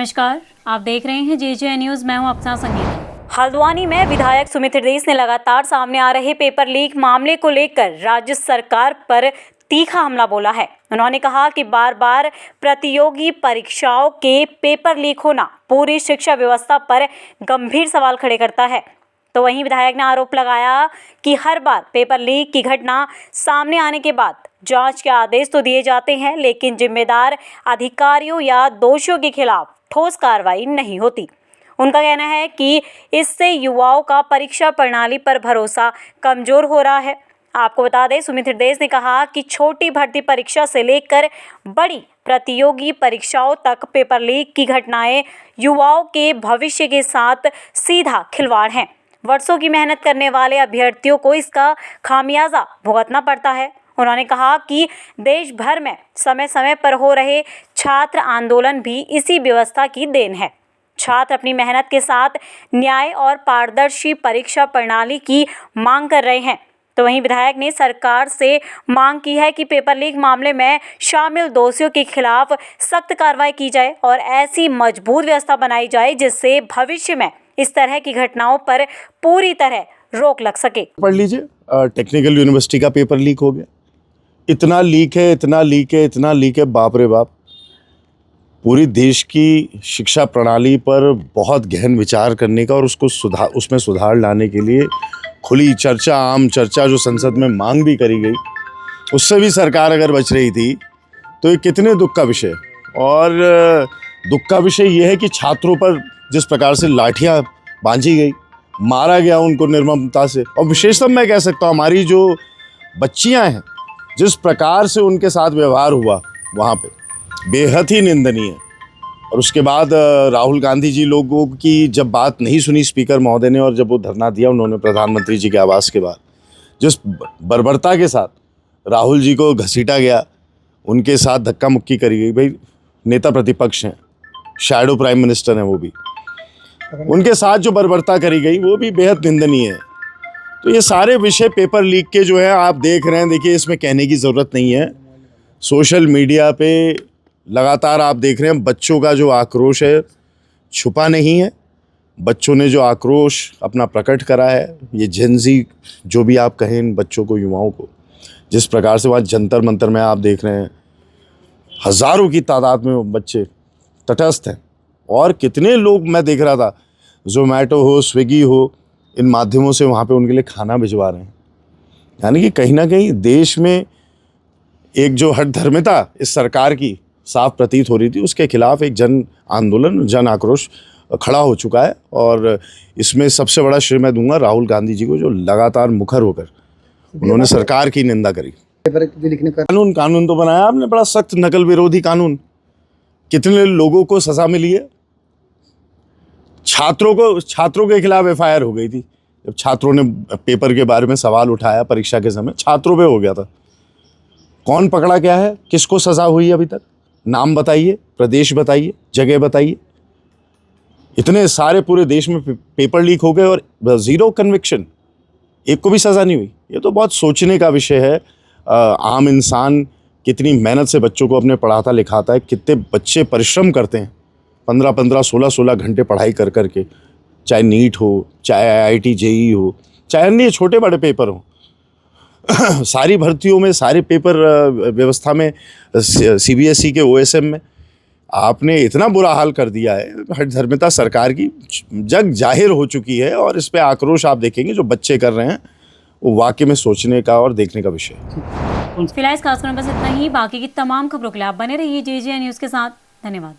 नमस्कार, आप देख रहे हैं JJ न्यूज। मैं हूं अफसा संगीता। हल्द्वानी में विधायक सुमित हृदयेश ने लगातार सामने आ रहे पेपर लीक मामले को लेकर राज्य सरकार पर तीखा हमला बोला है। उन्होंने कहा कि बार बार प्रतियोगी परीक्षाओं के पेपर लीक होना पूरी शिक्षा व्यवस्था पर गंभीर सवाल खड़े करता है। तो वहीं विधायक ने आरोप लगाया कि हर बार पेपर लीक की घटना सामने आने के बाद जांच के आदेश तो दिए जाते हैं, लेकिन जिम्मेदार अधिकारियों या दोषियों के खिलाफ ठोस कार्रवाई नहीं होती। उनका कहना है कि इससे युवाओं का परीक्षा प्रणाली पर भरोसा कमजोर हो रहा है। आपको बता दें, सुमित हृदयेश ने कहा कि छोटी भर्ती परीक्षा से लेकर बड़ी प्रतियोगी परीक्षाओं तक पेपर लीक की घटनाएं युवाओं के भविष्य के साथ सीधा खिलवाड़ हैं। वर्षों की मेहनत करने वाले अभ्यर्थियों को इसका खामियाजा भुगतना पड़ता है। उन्होंने कहा कि देश भर में समय समय पर हो रहे छात्र आंदोलन भी इसी व्यवस्था की देन है। छात्र अपनी मेहनत के साथ न्याय और पारदर्शी परीक्षा प्रणाली की मांग कर रहे हैं। तो वहीं विधायक ने सरकार से मांग की है कि पेपर लीक मामले में शामिल दोषियों के खिलाफ सख्त कार्रवाई की जाए और ऐसी मजबूत व्यवस्था बनाई जाए जिससे भविष्य में इस तरह की घटनाओं पर पूरी तरह रोक लग सके। पढ़ लीजिए, टेक्निकल यूनिवर्सिटी का पेपर लीक हो गया। इतना लीक है, इतना लीक है, इतना लीक है, बाप रे बाप। पूरी देश की शिक्षा प्रणाली पर बहुत गहन विचार करने का और उसमें सुधार लाने के लिए खुली चर्चा, आम चर्चा जो संसद में मांग भी करी गई, उससे भी सरकार अगर बच रही थी तो ये कितने दुख का विषय। और दुख का विषय ये है कि छात्रों पर जिस प्रकार से लाठियां बांधी गई, मारा गया उनको निर्ममता से, और विशेषतः मैं कह सकता हूँ हमारी जो बच्चियां हैं, जिस प्रकार से उनके साथ व्यवहार हुआ वहाँ पे, बेहद ही निंदनीय है। और उसके बाद राहुल गांधी जी लोगों की जब बात नहीं सुनी स्पीकर महोदय ने, और जब वो धरना दिया उन्होंने प्रधानमंत्री जी के आवास के बाद, जिस बर्बरता के साथ राहुल जी को घसीटा गया, उनके साथ धक्का मुक्की करी गई। भाई नेता प्रतिपक्ष हैं, शैडो प्राइम मिनिस्टर हैं, वो भी उनके साथ जो बर्बरता करी गई वो भी बेहद निंदनीय है। तो ये सारे विषय पेपर लीक के जो है आप देख रहे हैं, देखिए इसमें कहने की ज़रूरत नहीं है। सोशल मीडिया पे लगातार आप देख रहे हैं बच्चों का जो आक्रोश है छुपा नहीं है। बच्चों ने जो आक्रोश अपना प्रकट करा है, ये जेनजी जो भी आप कहें इन बच्चों को, युवाओं को, जिस प्रकार से वहाँ जंतर मंतर में आप देख रहे हैं हज़ारों की तादाद में वो बच्चे तटस्थ हैं। और कितने लोग मैं देख रहा था, ज़ोमैटो हो, स्विगी हो, इन माध्यमों से वहाँ पे उनके लिए खाना भिजवा रहे हैं। यानी कि कहीं ना कहीं देश में एक जो हठधर्मिता इस सरकार की साफ प्रतीत हो रही थी, उसके खिलाफ एक जन आंदोलन, जन आक्रोश खड़ा हो चुका है। और इसमें सबसे बड़ा श्रेय मैं दूंगा राहुल गांधी जी को, जो लगातार मुखर होकर उन्होंने सरकार की निंदा करी। कानून तो बनाया आपने, बड़ा सख्त नकल विरोधी कानून। कितने लोगों को सजा मिली है। छात्रों के खिलाफ FIR हो गई थी जब छात्रों ने पेपर के बारे में सवाल उठाया परीक्षा के समय, छात्रों पे हो गया था। कौन पकड़ा गया है, किसको सजा हुई अभी तक? नाम बताइए, प्रदेश बताइए, जगह बताइए। इतने सारे पूरे देश में पेपर लीक हो गए और ज़ीरो कन्विक्शन, एक को भी सज़ा नहीं हुई। ये तो बहुत सोचने का विषय है। आम इंसान कितनी मेहनत से बच्चों को अपने पढ़ाता लिखाता है, कितने बच्चे परिश्रम करते हैं, 15-15, 16-16 घंटे पढ़ाई कर के, चाहे नीट हो, चाहे IIT JEE हो, चाहे अन्य छोटे बड़े पेपर हो। सारी भर्तियों में, सारे पेपर व्यवस्था में, CBSE के OSM में आपने इतना बुरा हाल कर दिया है। हठधर्मिता सरकार की जग जाहिर हो चुकी है। और इस पे आक्रोश आप देखेंगे जो बच्चे कर रहे हैं, वो वाकई में सोचने का और देखने का विषय है। फिलहाल इस खास खबर में बस इतना ही। बाकी की तमाम खबरों के लिए आप बने रहिए JJ न्यूज़ के साथ। धन्यवाद।